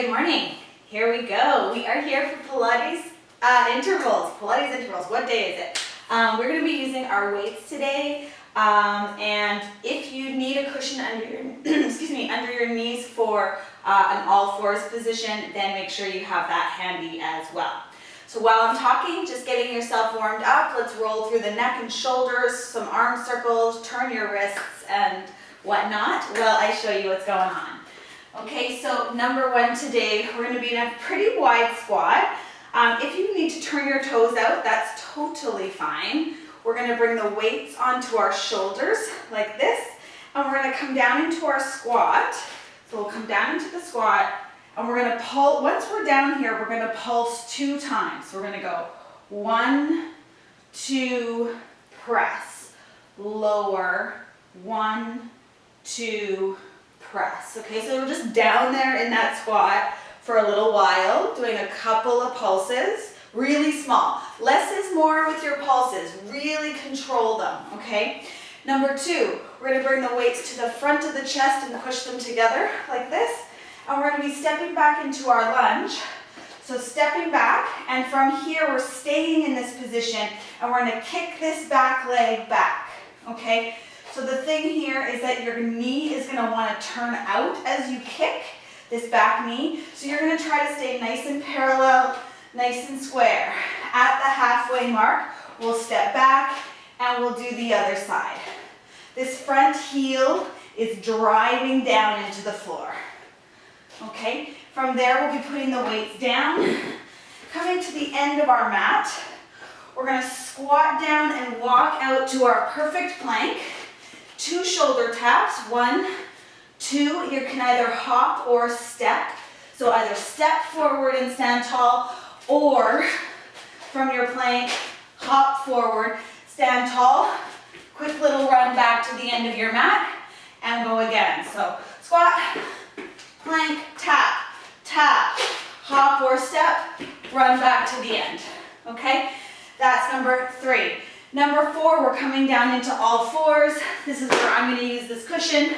Good morning. Here we go. We are here for Pilates intervals. Pilates intervals. What day is it? We're going to be using our weights today. And if you need a cushion under your under your knees for an all fours position, then make sure you have that handy as well. So while I'm talking, just getting yourself warmed up, let's roll through the neck and shoulders, some arm circles, turn your wrists and whatnot while I show you what's going on. Okay, so number one today, we're going to be in a pretty wide squat. If you need to turn your toes out, that's totally fine. We're going to bring the weights onto our shoulders like this, and we're going to come down into our squat. So we'll come down into the squat, and we're going to pull. Once we're down here, we're going to pulse 2 times. So we're going to go 1, 2, press, lower, 1, 2, press. Okay, so we're just down there in that squat for a little while, doing a couple of pulses, really small. Less is more with your pulses. Really control them, okay? Number 2, we're going to bring the weights to the front of the chest and push them together like this. And we're going to be stepping back into our lunge. So stepping back, and from here we're staying in this position, and we're going to kick this back leg back, okay? So the thing here is that your knee is going to want to turn out as you kick this back knee. So you're going to try to stay nice and parallel, nice and square. At the halfway mark, we'll step back and we'll do the other side. This front heel is driving down into the floor. Okay, from there we'll be putting the weights down. Coming to the end of our mat, we're going to squat down and walk out to our perfect plank. 2 shoulder taps, 1, 2, you can either hop or step. So either step forward and stand tall, or from your plank, hop forward, stand tall, quick little run back to the end of your mat, and go again. So squat, plank, tap, tap, hop or step, run back to the end. Okay, that's number 3. Number 4, we're coming down into all fours. This is where I'm going to use this cushion.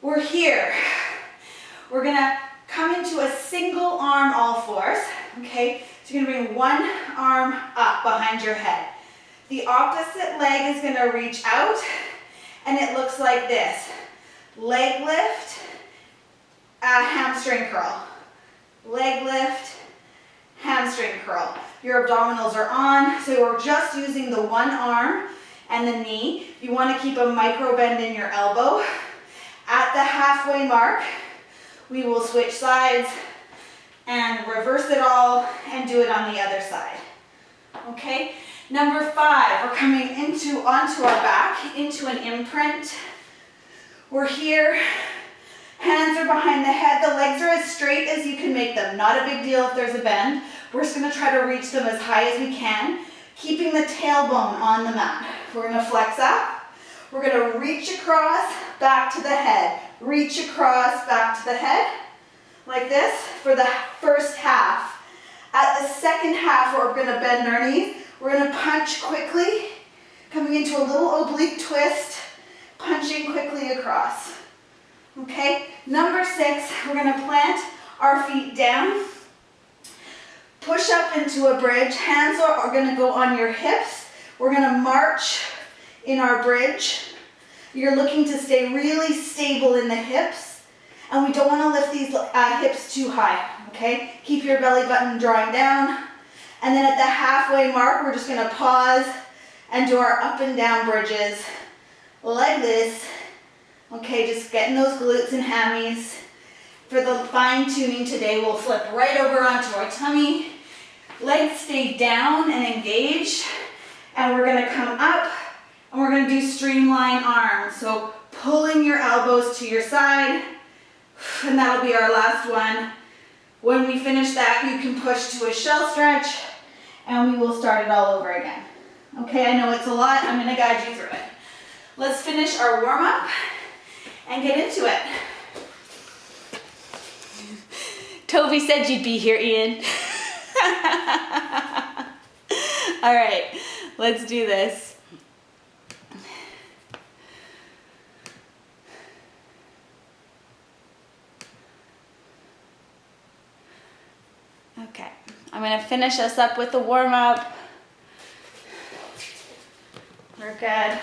We're here. We're going to come into a single arm all fours. Okay, so you're going to bring one arm up behind your head. The opposite leg is going to reach out, and it looks like this. Leg lift, hamstring curl. Leg lift, hamstring curl. Your abdominals are on, so we're just using the one arm and the knee. You want to keep a micro bend in your elbow. At the halfway mark, we will switch sides and reverse it all and do it on the other side. Okay? Number 5, we're coming onto our back, into an imprint. We're here. Hands are behind the head. The legs are as straight as you can make them. Not a big deal if there's a bend. We're just going to try to reach them as high as we can, keeping the tailbone on the mat. We're going to flex up. We're going to reach across, back to the head. Reach across, back to the head, like this for the first half. At the second half, we're going to bend our knees. We're going to punch quickly, coming into a little oblique twist, punching quickly across. Okay, number 6, we're going to plant our feet down, push up into a bridge. Hands are going to go on your hips. We're going to march in our bridge. You're looking to stay really stable in the hips, and we don't want to lift these hips too high, okay? Keep your belly button drawing down, and then at the halfway mark, we're just going to pause and do our up and down bridges like this. Okay, just getting those glutes and hammies. For the fine tuning today, we'll flip right over onto our tummy. Legs stay down and engaged. And we're going to come up and we're going to do streamline arms. So pulling your elbows to your side. And that'll be our last one. When we finish that, you can push to a shell stretch and we will start it all over again. Okay, I know it's a lot. I'm going to guide you through it. Let's finish our warm up and get into it. Toby said you'd be here, Ian. All right, let's do this. Okay, I'm gonna finish us up with the warm-up. We're good.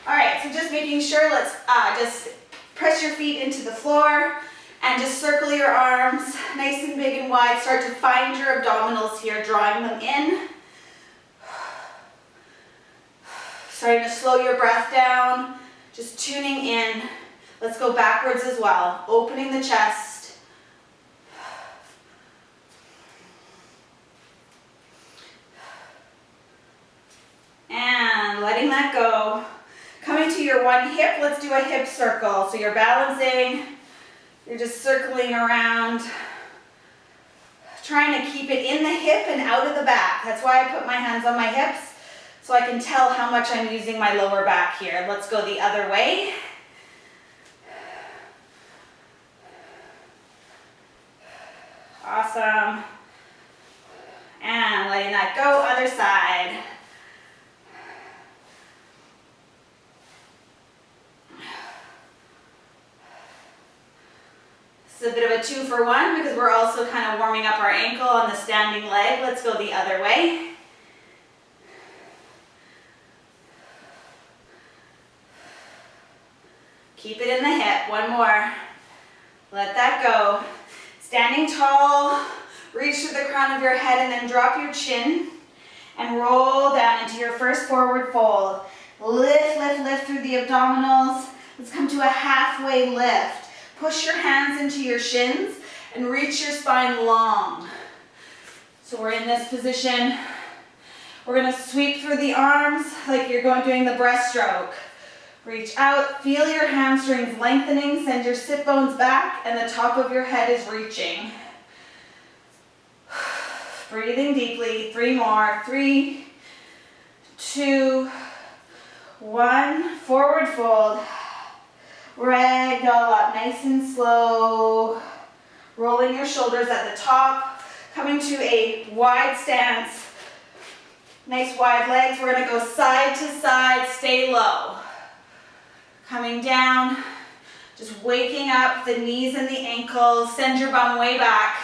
All right, so just making sure, let's just press your feet into the floor and just circle your arms nice and big and wide. Start to find your abdominals here, drawing them in. Starting to slow your breath down, just tuning in. Let's go backwards as well, opening the chest. And letting that go. Coming to your one hip, let's do a hip circle. So you're balancing, you're just circling around, trying to keep it in the hip and out of the back. That's why I put my hands on my hips, so I can tell how much I'm using my lower back here. Let's go the other way. Awesome. And letting that go, other side. It's a bit of a 2-for-1 because we're also kind of warming up our ankle on the standing leg. Let's go the other way. Keep it in the hip, one more. Let that go. Standing tall, reach to the crown of your head and then drop your chin and roll down into your first forward fold. Lift, lift, lift through the abdominals. Let's come to a halfway lift. Push your hands into your shins and reach your spine long. So we're in this position. We're gonna sweep through the arms like you're doing the breaststroke. Reach out, feel your hamstrings lengthening, send your sit bones back, and the top of your head is reaching. Breathing deeply, 3 more, 3, 2, 1, forward fold. Ragdoll up, nice and slow. Rolling your shoulders at the top, coming to a wide stance. Nice wide legs, we're gonna go side to side, stay low. Coming down, just waking up the knees and the ankles, send your bum way back,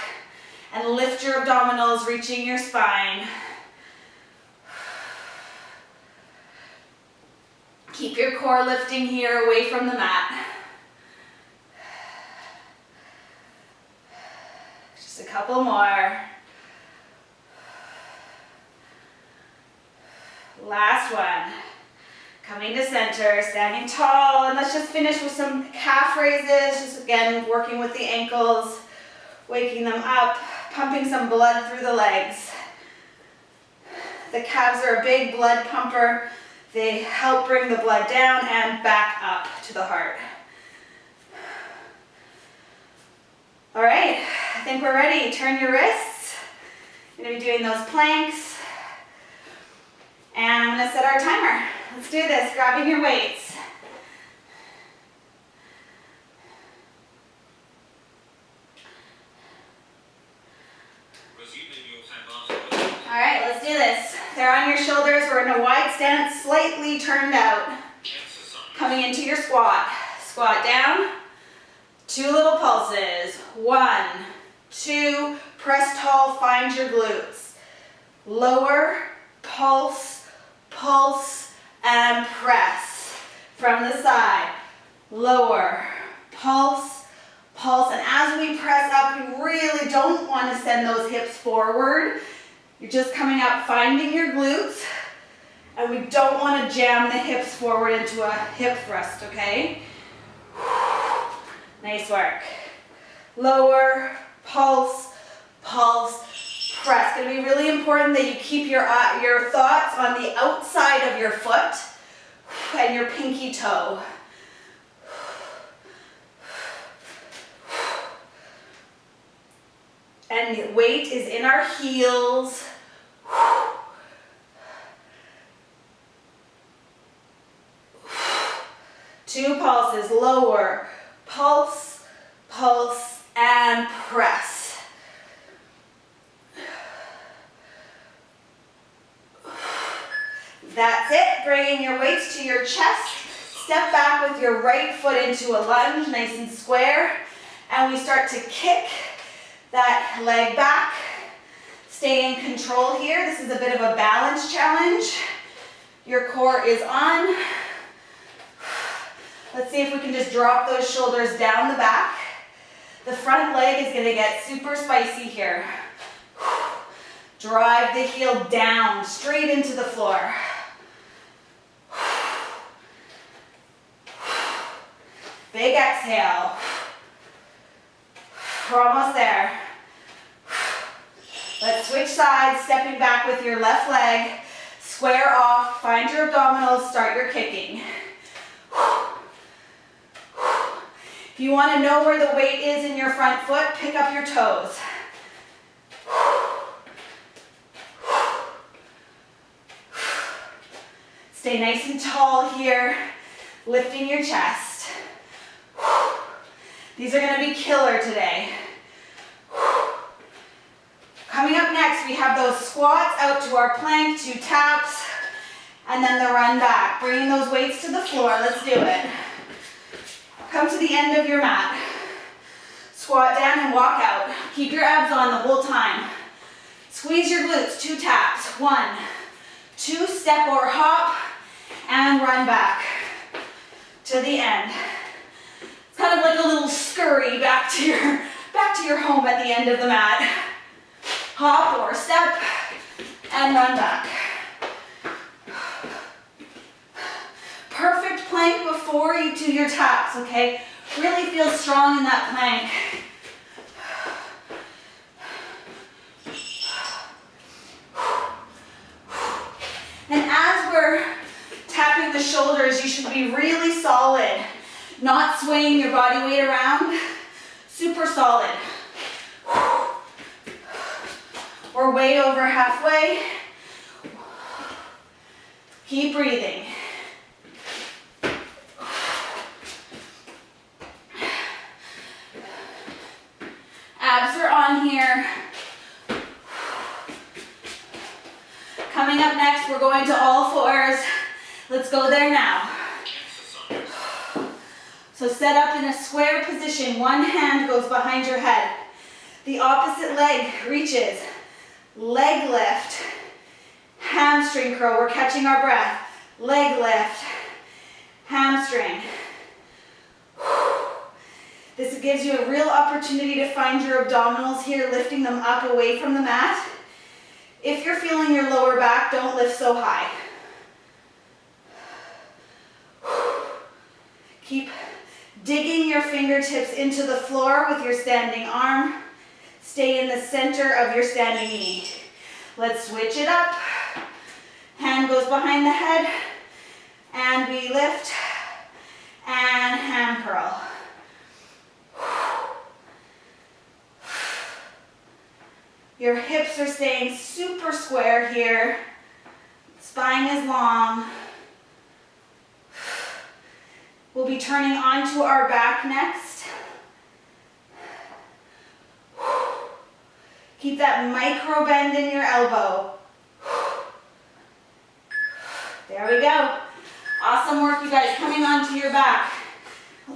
and lift your abdominals, reaching your spine. Keep your core lifting here, away from the mat. Just a couple more. Last one. Coming to center, standing tall, and let's just finish with some calf raises. Just again, working with the ankles, waking them up, pumping some blood through the legs. The calves are a big blood pumper. They help bring the blood down and back up to the heart. All right, I think we're ready. Turn your wrists. You're gonna be doing those planks. And I'm gonna set our timer. Let's do this, grabbing your weights. All right, let's do this. They're on your shoulders. We're in a wide stance, slightly turned out. Coming into your squat. Squat down. 2 little pulses. 1, 2, press tall, find your glutes. Lower, pulse, pulse, and press. From the side. Lower, pulse, pulse, and as we press up, you really don't want to send those hips forward. You're just coming up, finding your glutes, and we don't want to jam the hips forward into a hip thrust, okay? Nice work. Lower, pulse, pulse, press. It's going to be really important that you keep your thoughts on the outside of your foot and your pinky toe. And the weight is in our heels. 2 pulses, lower, pulse, pulse, and press. That's it, bringing your weights to your chest. Step back with your right foot into a lunge, nice and square. And we start to kick that leg back Stay in control here. This is a bit of a balance challenge. Your core is on. Let's see if we can just drop those shoulders down the back. The front leg is gonna get super spicy here. Drive the heel down, straight into the floor. Big exhale. We're almost there. Let's switch sides, stepping back with your left leg. Square off, find your abdominals, start your kicking. If you want to know where the weight is in your front foot, pick up your toes. Stay nice and tall here, lifting your chest. These are going to be killer today. Coming up next, we have those squats out to our plank, 2 taps, and then the run back. Bringing those weights to the floor. Let's do it. Come to the end of your mat. Squat down and walk out. Keep your abs on the whole time. Squeeze your glutes, 2 taps. 1, 2, step or hop, and run back to the end. It's kind of like a little scurry back to your home at the end of the mat. Hop or step and run back. Perfect plank before you do your taps, okay? Really feel strong in that plank. And as we're tapping the shoulders, you should be really solid, not swaying your body weight around. Super solid. We're way over halfway. Keep breathing. Abs are on here. Coming up next, we're going to all fours. Let's go there now. So set up in a square position. One hand goes behind your head. The opposite leg reaches. Leg lift. Hamstring curl. We're catching our breath. Leg lift. Hamstring. This gives you a real opportunity to find your abdominals here, lifting them up away from the mat. If you're feeling your lower back, don't lift so high. Keep digging your fingertips into the floor with your standing arm. Stay in the center of your standing knee. Let's switch it up. Hand goes behind the head, and we lift and hand curl. Your hips are staying super square here. Spine is long. We'll be turning onto our back next. Keep that micro bend in your elbow. There we go. Awesome work, you guys. Coming onto your back.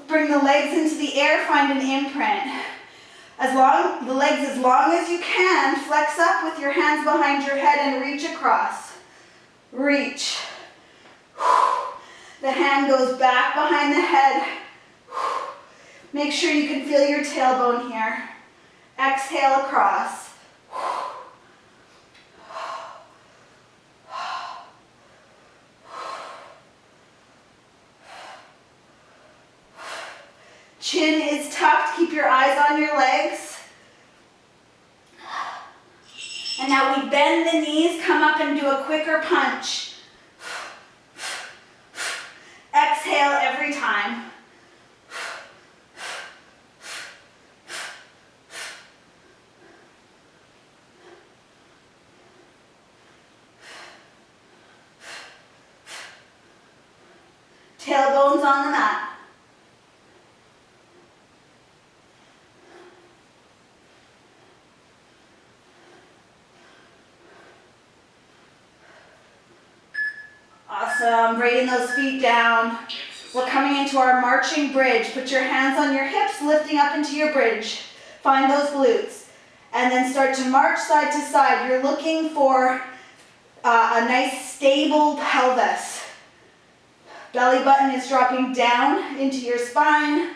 Bring the legs into the air, find an imprint. The legs as long as you can, flex up with your hands behind your head and reach across. Reach. The hand goes back behind the head. Make sure you can feel your tailbone here. Exhale across. Chin is tucked. Keep your eyes on your legs. And now we bend the knees, come up and do a quicker punch. Exhale every time. Tailbones on the mat. Awesome, bringing those feet down. We're coming into our marching bridge. Put your hands on your hips, lifting up into your bridge. Find those glutes. and then start to march side to side. You're looking for a nice stable pelvis. Belly button is dropping down into your spine.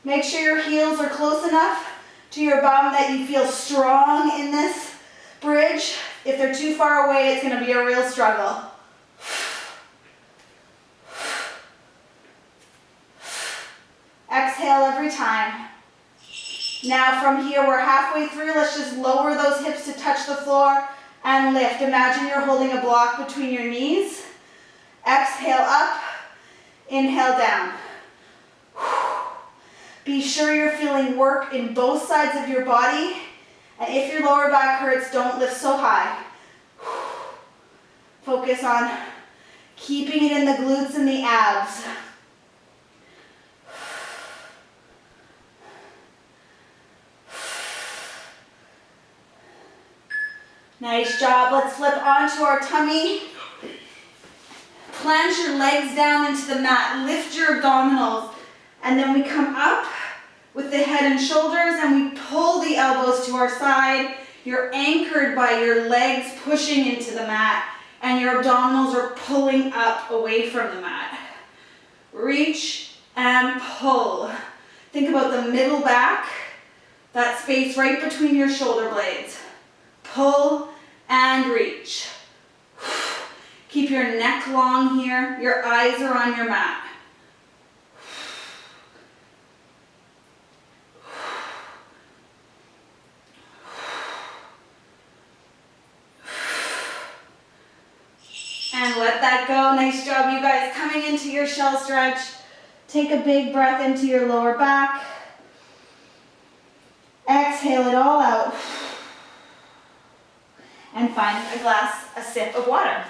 Make sure your heels are close enough to your bum that you feel strong in this bridge. If they're too far away, it's going to be a real struggle. Exhale every time. Now from here, we're halfway through. Let's just lower those hips to touch the floor and lift. Imagine you're holding a block between your knees. Exhale up, inhale down. Be sure you're feeling work in both sides of your body. And if your lower back hurts, don't lift so high. Focus on keeping it in the glutes and the abs. Nice job. Let's flip onto our tummy. Plant your legs down into the mat. Lift your abdominals. And then we come up with the head and shoulders and we pull the elbows to our side. You're anchored by your legs pushing into the mat and your abdominals are pulling up away from the mat. Reach and pull. Think about the middle back, that space right between your shoulder blades. Pull and reach. Keep your neck long here. Your eyes are on your mat. And let that go. Nice job, you guys. Coming into your shell stretch. Take a big breath into your lower back. Exhale it all out. And find a sip of water.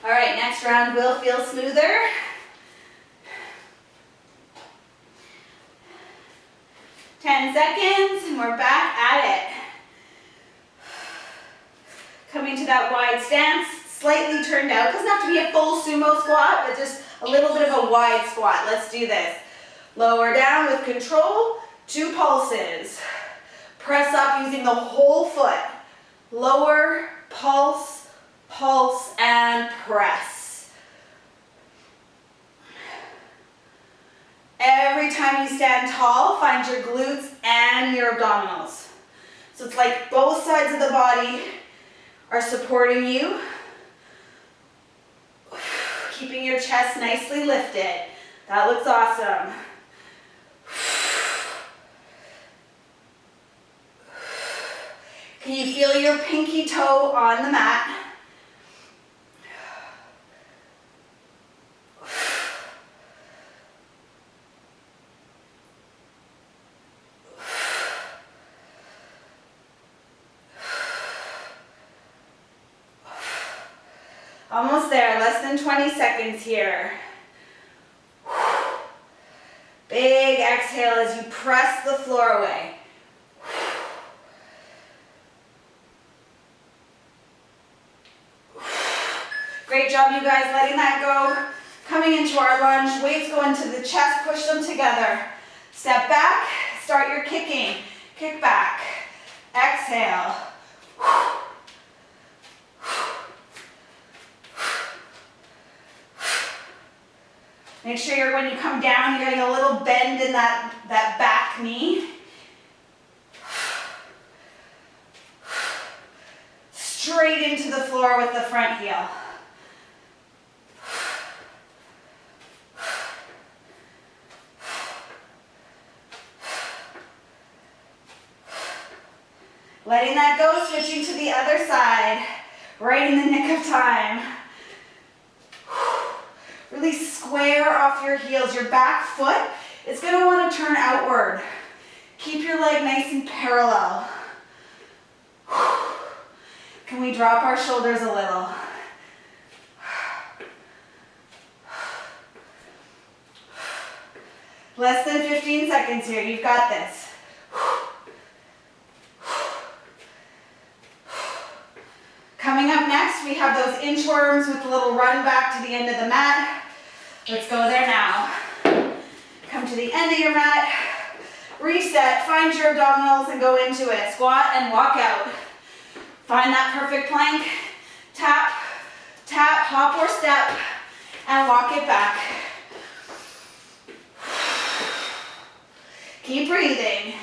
All right, next round will feel smoother. Seconds, and we're back at it. Coming to that wide stance, slightly turned out. Doesn't have to be a full sumo squat, but just a little bit of a wide squat. Let's do this. Lower down with control, 2 pulses. Press up using the whole foot. Lower, pulse, pulse, and press. Every time you stand tall, find your glutes and your abdominals. So it's like both sides of the body are supporting you. Keeping your chest nicely lifted. That looks awesome. Can you feel your pinky toe on the mat? Almost there, less than 20 seconds here. Big exhale as you press the floor away. Great job, you guys, letting that go. Coming into our lunge, weights go into the chest, push them together. Step back, start your kicking. Kick back, exhale. Make sure when you come down, you're getting a little bend in that back knee. Straight into the floor with the front heel. Letting that go, switching to the other side, right in the nick of time. Really square off your heels. Your back foot is going to want to turn outward. Keep your leg nice and parallel. Can we drop our shoulders a little? Less than 15 seconds here. You've got this. Next, we have those inchworms with a little run back to the end of the mat. Let's go there now. Come to the end of your mat, reset, find your abdominals and go into it. Squat and walk out. Find that perfect plank, tap, tap, hop or step, and walk it back. Keep breathing.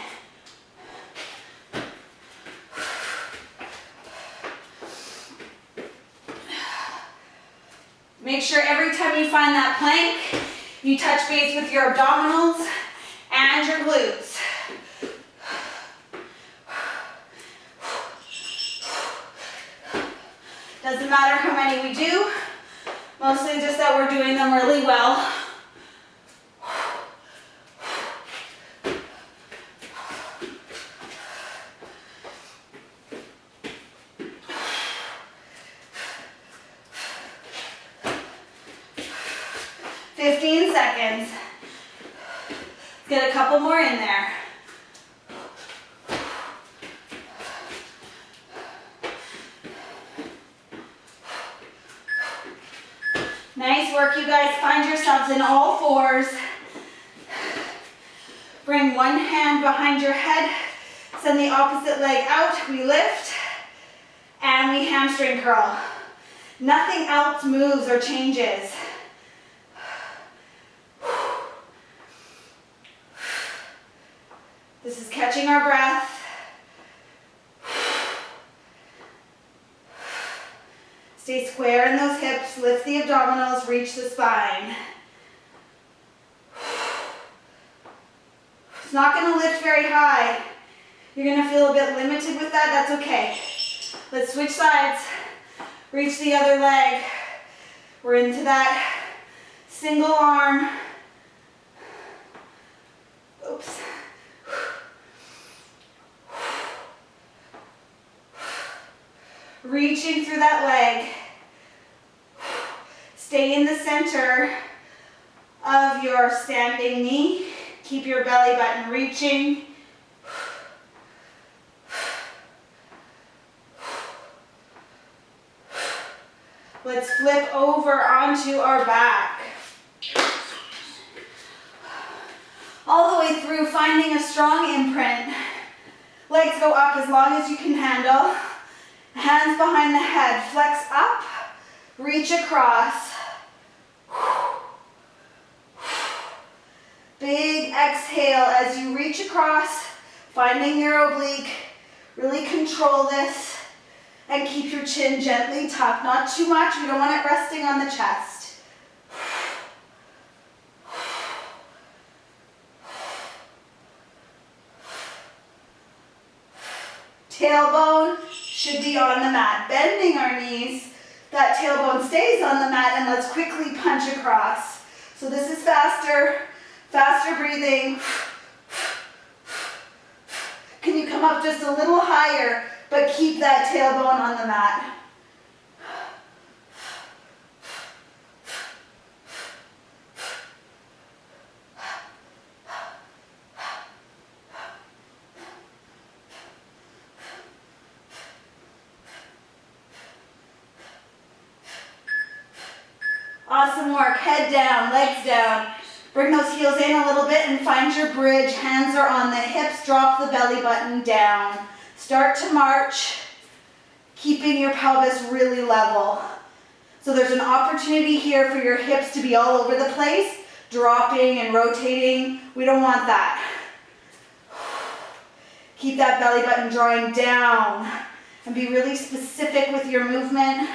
Make sure every time you find that plank, you touch base with your abdominals and your glutes. Doesn't matter how many we do, mostly just that we're doing them really well. 15 seconds. Let's get a couple more in there. Nice work, you guys. Find yourselves in all fours. Bring one hand behind your head. Send the opposite leg out. We lift and we hamstring curl. Nothing else moves or changes. This is catching our breath. Stay square in those hips, lift the abdominals, reach the spine. It's not going to lift very high. You're going to feel a bit limited with that, that's okay. Let's switch sides, reach the other leg. We're into that single arm. Oops. Reaching through that leg. Stay in the center of your standing knee. Keep your belly button reaching. Let's flip over onto our back. All the way through, finding a strong imprint. Legs go up as long as you can handle. Hands behind the head, flex up, reach across. Big exhale as you reach across, finding your oblique. Really control this and keep your chin gently tucked. Not too much, we don't want it resting on the chest. Tailbone should be on the mat. Bending our knees, that tailbone stays on the mat, and let's quickly punch across. So this is faster breathing. Can you come up just a little higher, but keep that tailbone on the mat? Awesome work. Head down, legs down. Bring those heels in a little bit and find your bridge. Hands are on the hips. Drop the belly button down. Start to march, keeping your pelvis really level. So there's an opportunity here for your hips to be all over the place, dropping and rotating. We don't want that. Keep that belly button drawing down and be really specific with your movement.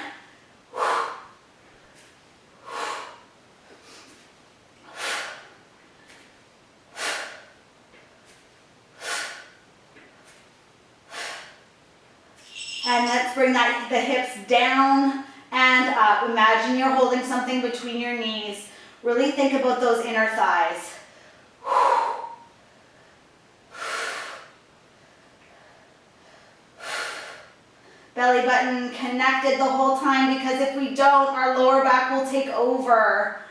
And let's bring the hips down and up. Imagine you're holding something between your knees. Really think about those inner thighs. Belly button connected the whole time, because if we don't, our lower back will take over.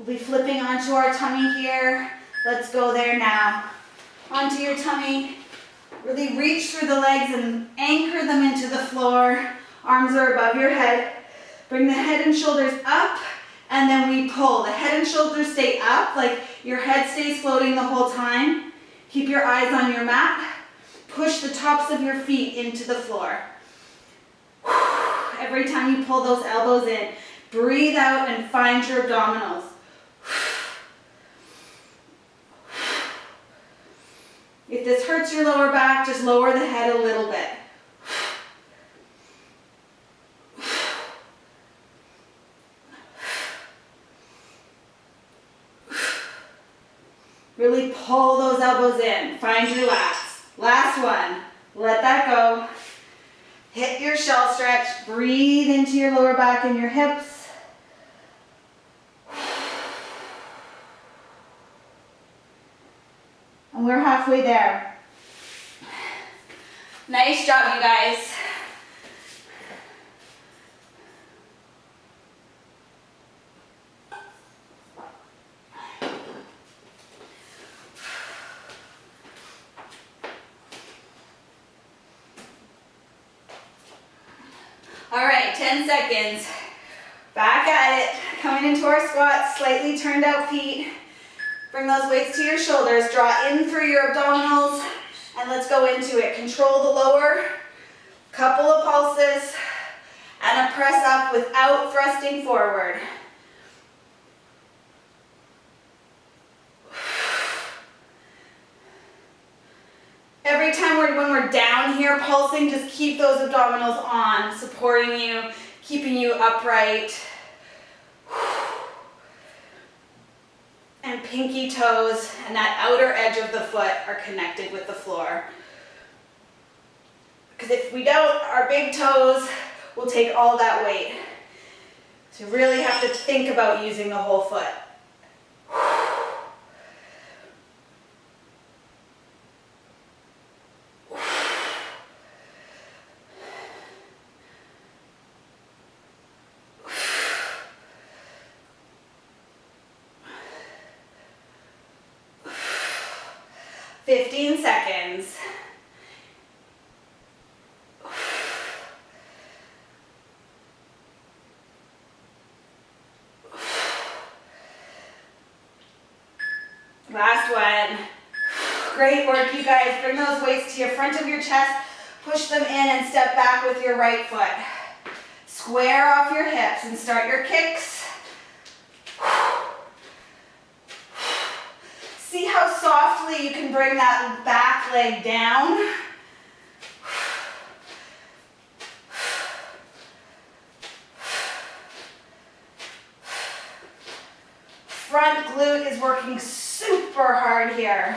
We'll be flipping onto our tummy here. Let's go there now. Onto your tummy. Really reach through the legs and anchor them into the floor. Arms are above your head. Bring the head and shoulders up, and then we pull. The head and shoulders stay up, like your head stays floating the whole time. Keep your eyes on your mat. Push the tops of your feet into the floor. Every time you pull those elbows in, breathe out and find your abdominals. If this hurts your lower back, just lower the head a little bit. Really pull those elbows in. Find your lats. Last one. Let that go. Hit your shell stretch. Breathe into your lower back and your hips. And we're halfway there. Nice job, you guys. All right, 10 seconds. Back at it. Coming into our squats, slightly turned out feet. Bring those weights to your shoulders. Draw in through your abdominals, and let's go into it. Control the lower. Couple of pulses, and a press up without thrusting forward. Every time when we're down here pulsing, just keep those abdominals on, supporting you, keeping you upright. And pinky toes and that outer edge of the foot are connected with the floor. Because if we don't, our big toes will take all that weight. So you really have to think about using the whole foot. 15 seconds. Last one. Great work, you guys. Bring those weights to your front of your chest. Push them in and step back with your right foot. Square off your hips and start your kicks. See how softly you can bring that back leg down. Front glute is working super hard here.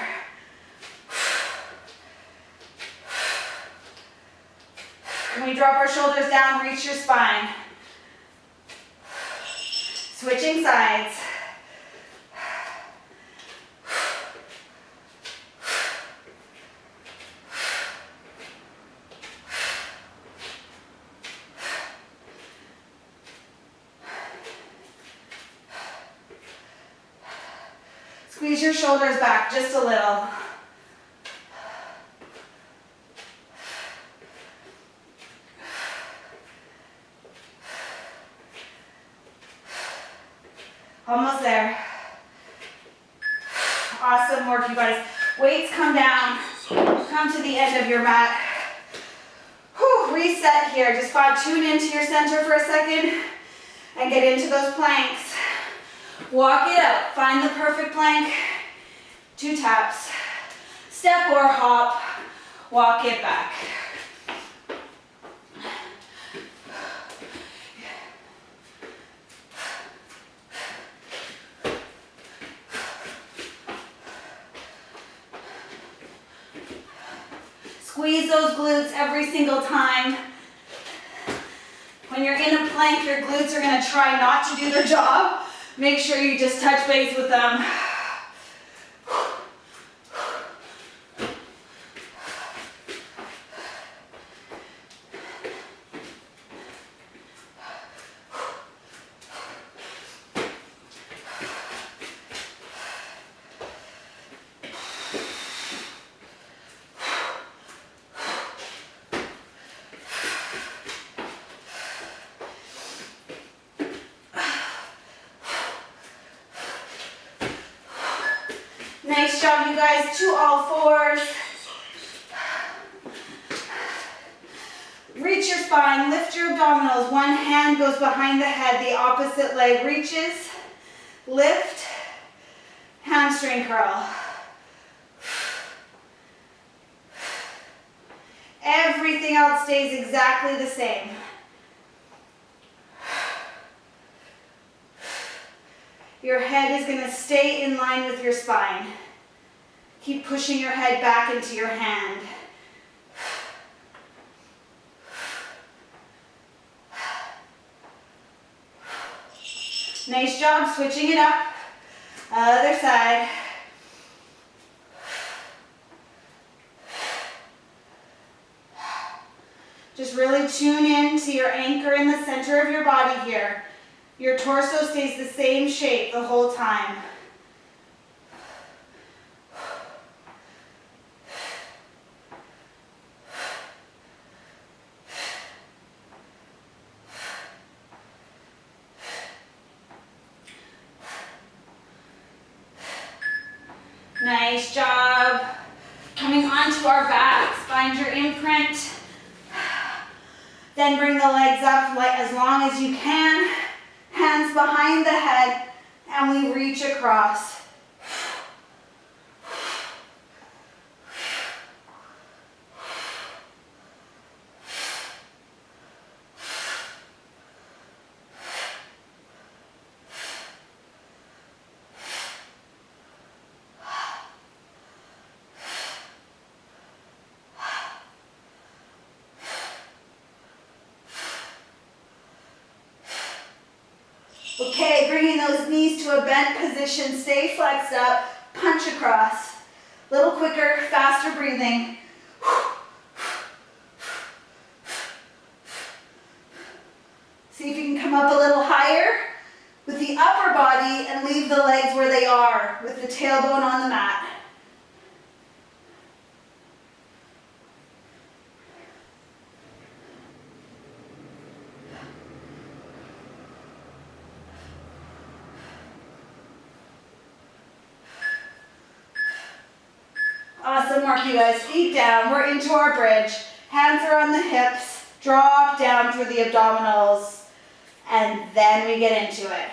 When we drop our shoulders down, reach your spine. Switching sides. Squeeze your shoulders back just a little. Almost there. Awesome work, you guys. Weights come down. Come to the end of your mat. Whew, reset here. Just tune into your center for a second and get into those planks. Walk it out. Find the perfect plank. 2 taps. Step or hop. Walk it back. Squeeze those glutes every single time. When you're in a plank, your glutes are going to try not to do their job. Make sure you just touch base with them. Nice job, you guys, to all fours. Reach your spine, lift your abdominals. One hand goes behind the head, the opposite leg reaches. Lift, hamstring curl. Everything else stays exactly the same. Your head is going to stay in line with your spine. Keep pushing your head back into your hand. Nice job, switching it up. Other side. Just really tune in to your anchor in the center of your body here. Your torso stays the same shape the whole time. Nice job. Coming onto our backs, find your imprint. Then bring the legs up as long as you can. Hands behind the head, and we reach across. Okay, bringing those knees to a bent position, stay flexed up, punch across. A little quicker, faster breathing. See if you can come up a little higher with the upper body and leave the legs where they are with the tailbone on the mat. Awesome work, you guys. Feet down. We're into our bridge. Hands are on the hips. Drop down through the abdominals. And then we get into it.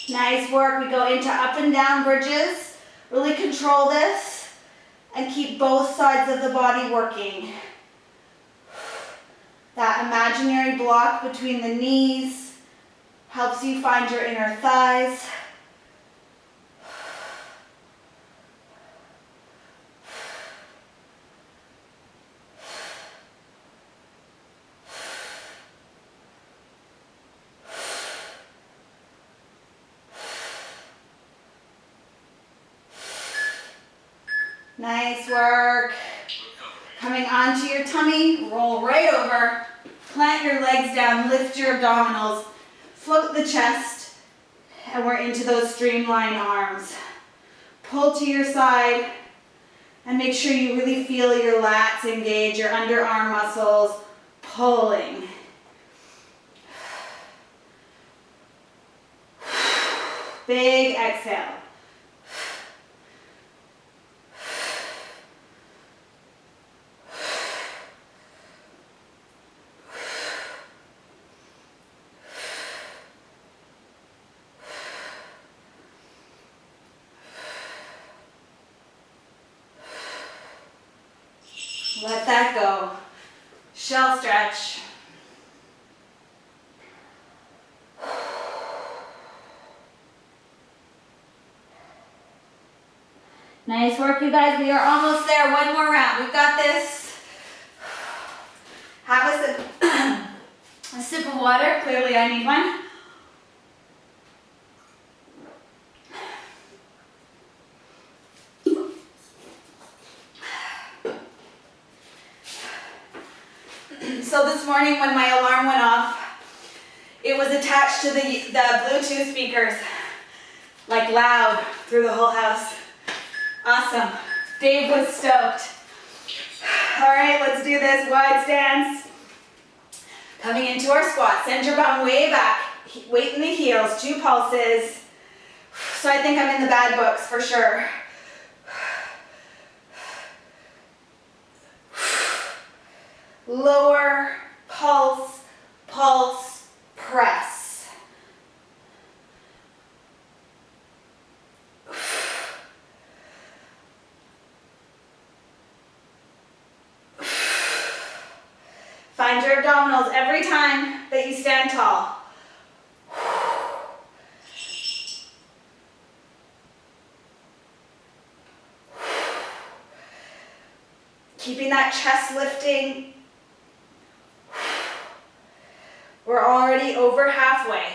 Nice work. We go into up and down bridges. Really control this and keep both sides of the body working. That imaginary block between the knees helps you find your inner thighs. Nice work. Coming onto your tummy, roll right over. Plant your legs down, lift your abdominals, float the chest, and we're into those streamlined arms. Pull to your side, and make sure you really feel your lats engage, your underarm muscles pulling. Big exhale. Let that go. Shell stretch. Nice work, you guys. We are almost there. One more round. We've got this. Have a sip of water. Clearly I need one. It was attached to the Bluetooth speakers, like loud through the whole house. Awesome. Dave was stoked. All right, let's do this wide stance. Coming into our squat, send your bum way back, weight in the heels, 2 pulses. So I think I'm in the bad books for sure. Lower, pulse, pulse, press. Find your abdominals every time that you stand tall. Keeping that chest lifting. We're already over halfway.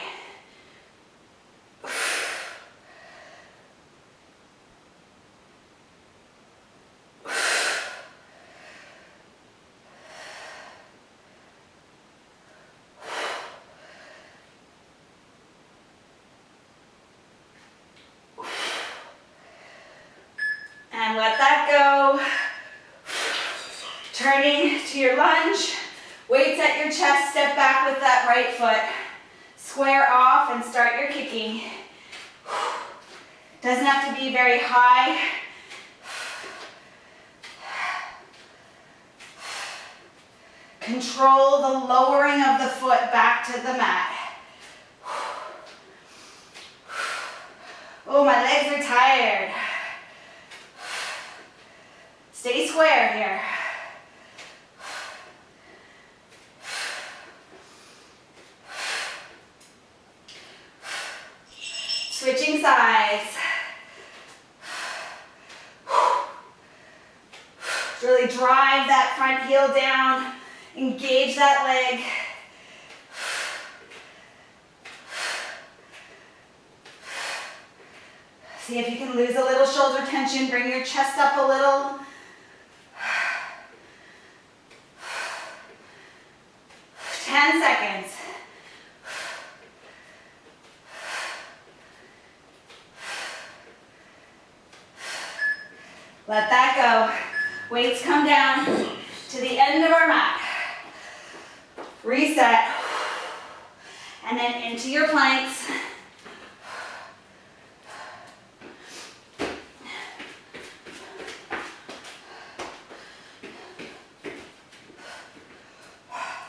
And let that go. Turning to your lunge. Weights at your chest, step back with that right foot. Square off and start your kicking. Doesn't have to be very high. Control the lowering of the foot back to the mat. Oh, my legs are tired. Stay square here. Switching sides. Really drive that front heel down. Engage that leg. See if you can lose a little shoulder tension. Bring your chest up a little. Ten seconds. Let that go. Weights come down to the end of our mat. Reset. And then into your planks.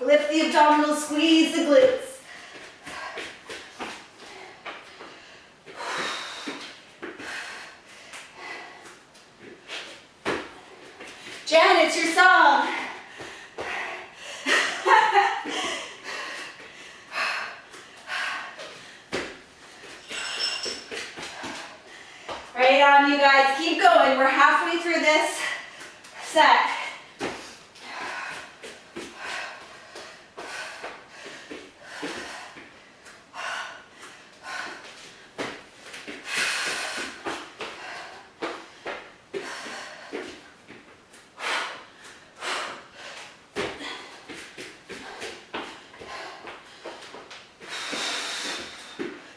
Lift the abdominals, squeeze the glutes. Jen, it's your song. Right on, you guys. Keep going. We're halfway through this set.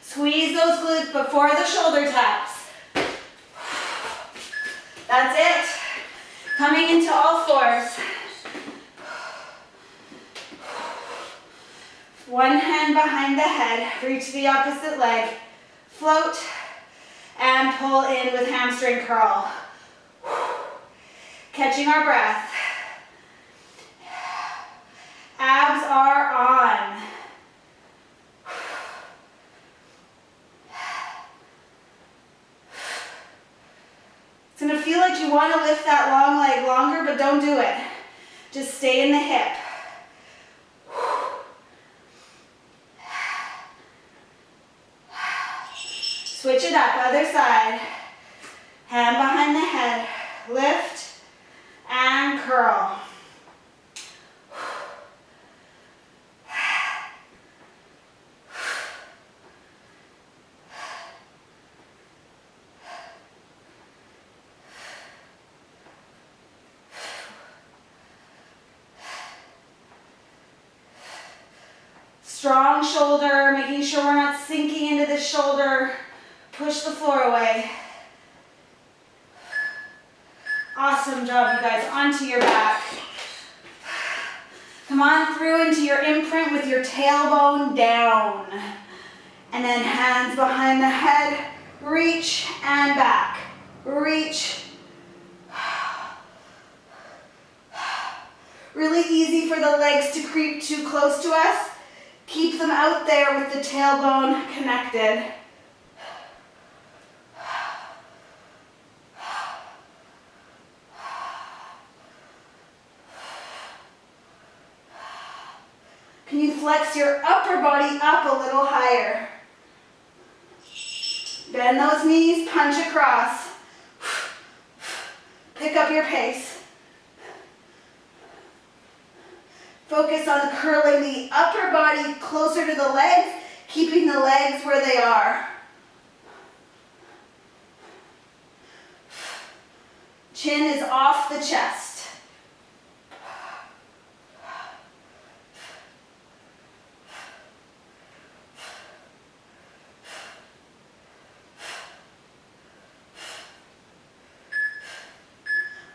Squeeze those glutes before the shoulder taps. That's it. Coming into all fours. One hand behind the head. Reach the opposite leg. Float and pull in with hamstring curl. Catching our breath. Abs are on. It's going to feel like you want to lift that long leg longer, but don't do it. Just stay in the hip. Switch it up, other side. Hand behind the head. Lift and curl. Strong shoulder, making sure we're not sinking into the shoulder. Push the floor away. Awesome job, you guys. Onto your back. Come on through into your imprint with your tailbone down. And then hands behind the head. Reach and back. Reach. Really easy for the legs to creep too close to us. Keep them out there with the tailbone connected. Can you flex your upper body up a little higher? Bend those knees, punch across. Pick up your pace. Focus on curling the upper body closer to the legs, keeping the legs where they are. Chin is off the chest.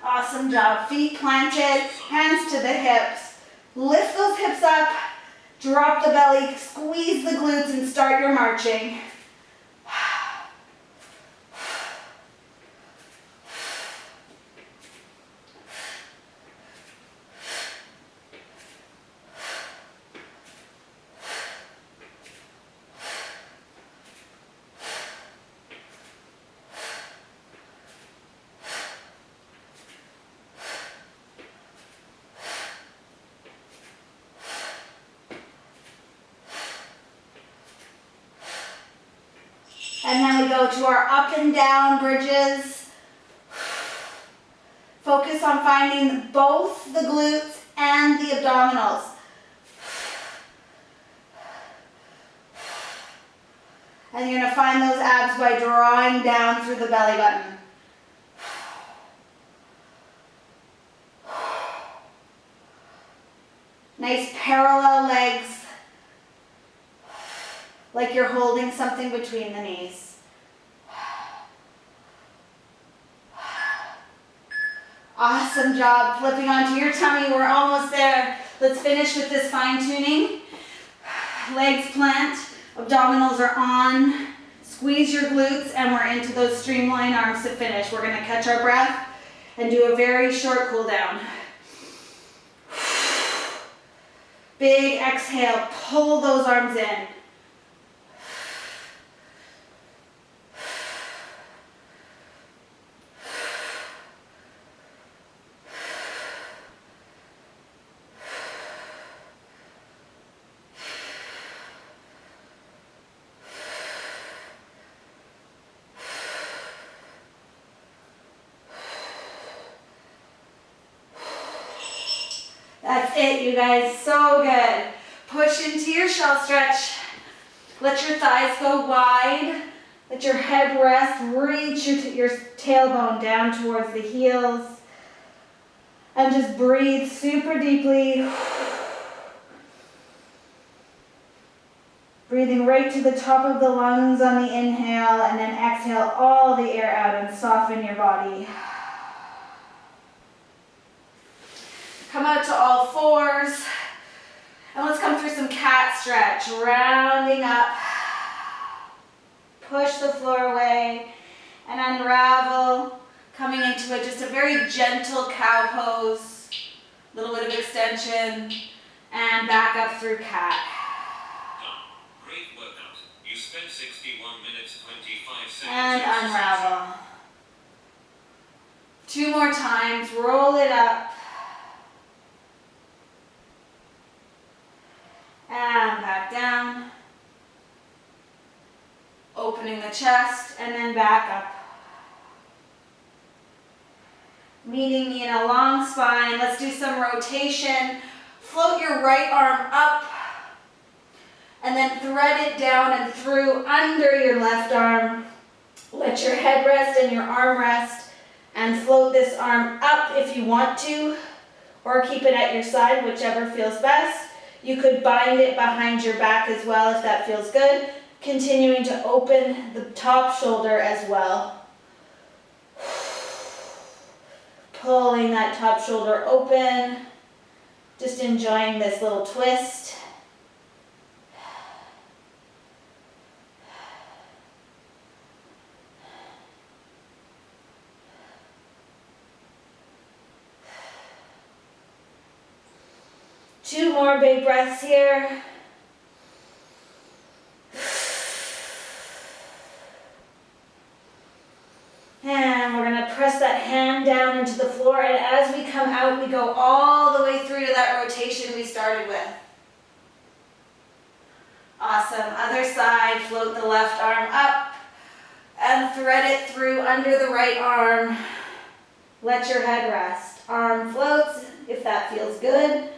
Awesome job. Feet planted, hands to the hips. Lift those hips up, drop the belly, squeeze the glutes, and start your marching. And then we go to our up and down bridges. Focus on finding both the glutes and the abdominals. And you're going to find those abs by drawing down through the belly button. Nice parallel legs, like you're holding something between the knees. Awesome job. Flipping onto your tummy. We're almost there. Let's finish with this fine tuning. Legs plant, abdominals are on. Squeeze your glutes, and we're into those streamlined arms to finish. We're going to catch our breath and do a very short cool down. Big exhale. Pull those arms in. That's it, you guys. So good. Push into your shell stretch. Let your thighs go wide. Let your head rest. Reach your tailbone down towards the heels. And just breathe super deeply. Breathing right to the top of the lungs on the inhale, and then exhale all the air out and soften your body. Come out to all fours. And let's come through some cat stretch. Rounding up. Push the floor away and unravel. Coming into just a very gentle cow pose. A little bit of extension. And back up through cat. Great workout. You spent 61 minutes, 25 seconds. And unravel. 2 more times. Roll it up. And back down. Opening the chest and then back up. Meeting me in a long spine. Let's do some rotation. Float your right arm up and then thread it down and through under your left arm. Let your head rest and your arm rest and float this arm up if you want to, or keep it at your side, whichever feels best. You could bind it behind your back as well if that feels good. Continuing to open the top shoulder as well. Pulling that top shoulder open. Just enjoying this little twist. Two more big breaths here. And we're going to press that hand down into the floor, and as we come out, we go all the way through to that rotation we started with. Awesome. Other side, float the left arm up and thread it through under the right arm. Let your head rest. Arm floats if that feels good.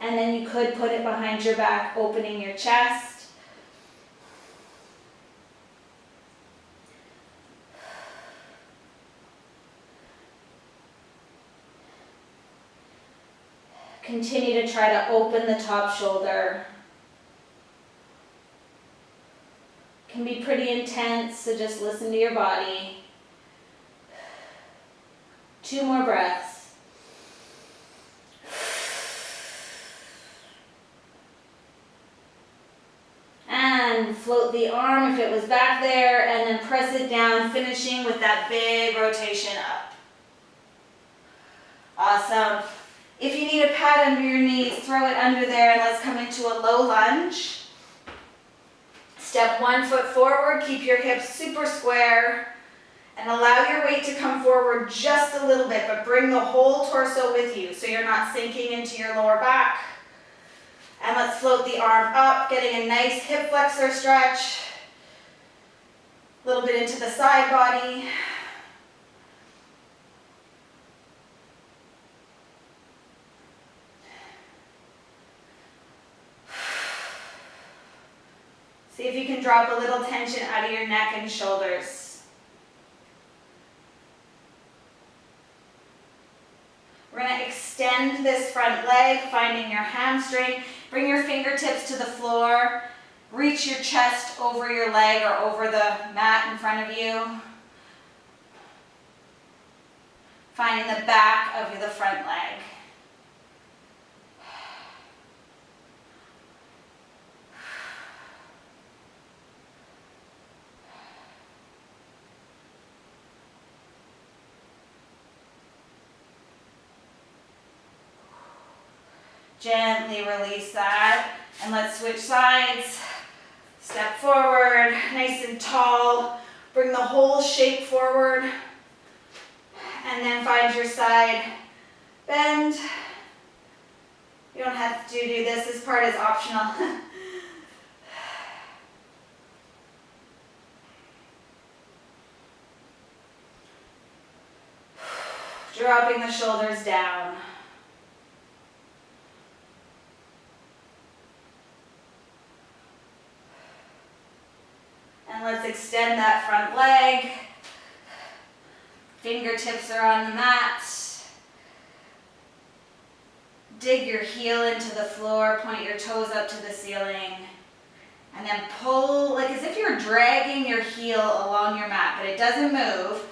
And then you could put it behind your back, opening your chest. Continue to try to open the top shoulder. Can be pretty intense, so just listen to your body. 2 more breaths. And float the arm if it was back there, and then press it down, finishing with that big rotation up. Awesome. If you need a pad under your knees, throw it under there, and let's come into a low lunge. Step 1 foot forward, keep your hips super square, and allow your weight to come forward just a little bit, but bring the whole torso with you so you're not sinking into your lower back. And let's float the arm up, getting a nice hip flexor stretch. A little bit into the side body. See if you can drop a little tension out of your neck and shoulders. We're going to extend this front leg, finding your hamstring. Bring your fingertips to the floor. Reach your chest over your leg or over the mat in front of you. Finding the back of the front leg. Gently release that, and let's switch sides. Step forward, nice and tall. Bring the whole shape forward, and then find your side bend. You don't have to do this. This part is optional. Dropping the shoulders down. And let's extend that front leg. Fingertips are on the mat. Dig your heel into the floor, point your toes up to the ceiling. And then pull, like as if you're dragging your heel along your mat, but it doesn't move.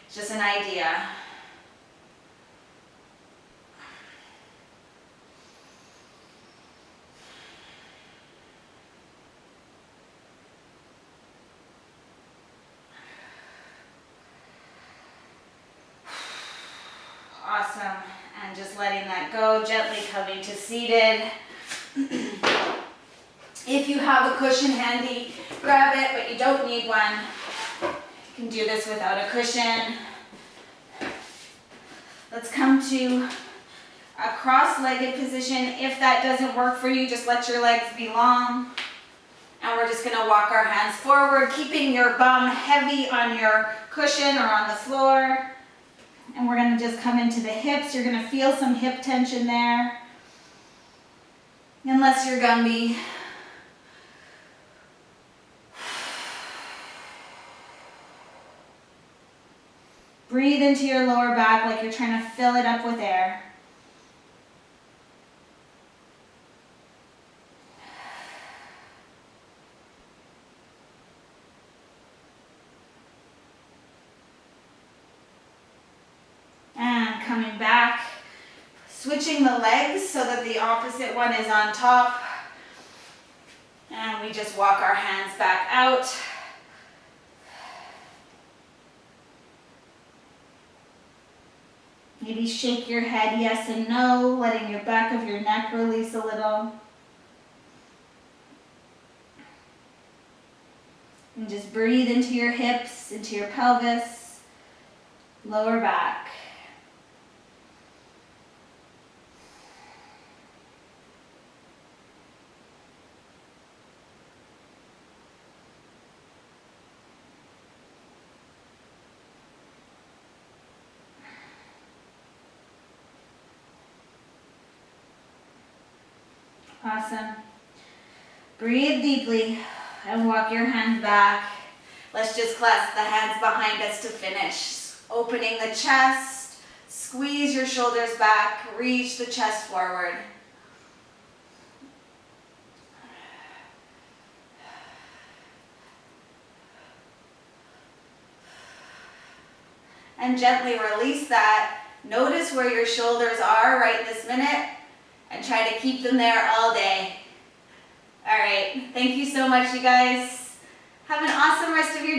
It's just an idea. Awesome, and just letting that go, gently coming to seated. If you have a cushion handy, grab it, but you don't need one. You can do this without a cushion. Let's come to a cross-legged position. If that doesn't work for you, just let your legs be long. And we're just gonna walk our hands forward, keeping your bum heavy on your cushion or on the floor. And we're going to just come into the hips. You're going to feel some hip tension there. Unless you're Gumby. Breathe into your lower back like you're trying to fill it up with air. coming back, switching the legs so that the opposite one is on top. And we just walk our hands back out. Maybe shake your head yes and no, letting your back of your neck release a little. And just breathe into your hips, into your pelvis, lower back. Awesome. Breathe deeply and walk your hands back. Let's just clasp the hands behind us to finish. Opening the chest, squeeze your shoulders back, reach the chest forward. And gently release that. Notice where your shoulders are right this minute and try to keep them there all day. All right, thank you so much, you guys. Have an awesome rest of your